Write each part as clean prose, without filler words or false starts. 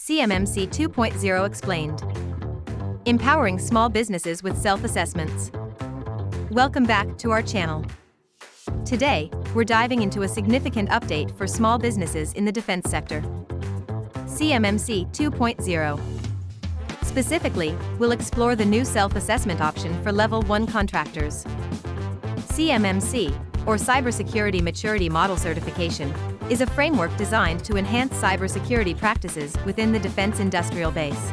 CMMC 2.0 explained. Empowering small businesses with self-assessments. Welcome back to our channel. Today, we're diving into a significant update for small businesses in the defense sector. CMMC 2.0. Specifically, we'll explore the new self-assessment option for Level 1 contractors. CMMC, or Cybersecurity Maturity Model Certification, is a framework designed to enhance cybersecurity practices within the defense industrial base.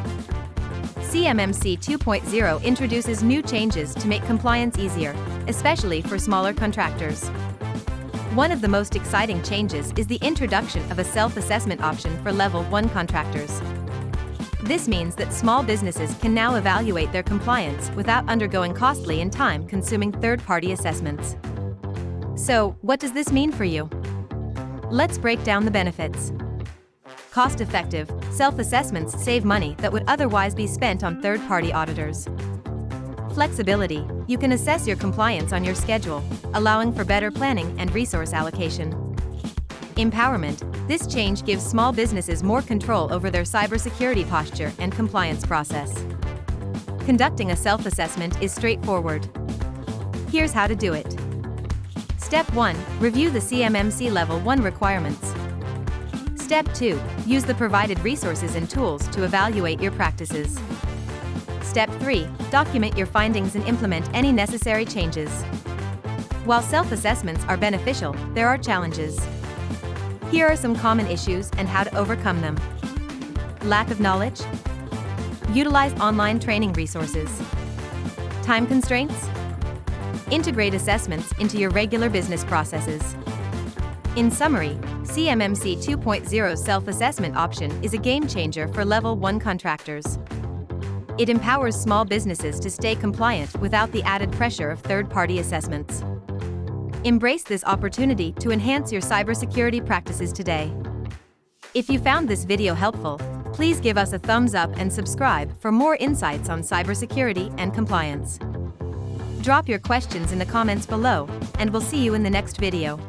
CMMC 2.0 introduces new changes to make compliance easier, especially for smaller contractors. One of the most exciting changes is the introduction of a self-assessment option for Level 1 contractors. This means that small businesses can now evaluate their compliance without undergoing costly and time-consuming third-party assessments. So, what does this mean for you? Let's break down the benefits. Cost-effective, self-assessments save money that would otherwise be spent on third-party auditors. Flexibility, you can assess your compliance on your schedule, allowing for better planning and resource allocation. Empowerment, this change gives small businesses more control over their cybersecurity posture and compliance process. Conducting a self-assessment is straightforward. Here's how to do it. Step 1. Review the CMMC Level 1 requirements. Step 2. Use the provided resources and tools to evaluate your practices. Step 3. Document your findings and implement any necessary changes. While self-assessments are beneficial, there are challenges. Here are some common issues and how to overcome them. Lack of knowledge. Utilize online training resources. Time constraints. Integrate assessments into your regular business processes. In summary, CMMC 2.0 self-assessment option is a game-changer for Level 1 contractors. It empowers small businesses to stay compliant without the added pressure of third-party assessments. Embrace this opportunity to enhance your cybersecurity practices today. If you found this video helpful, please give us a thumbs up and subscribe for more insights on cybersecurity and compliance. Drop your questions in the comments below, and we'll see you in the next video.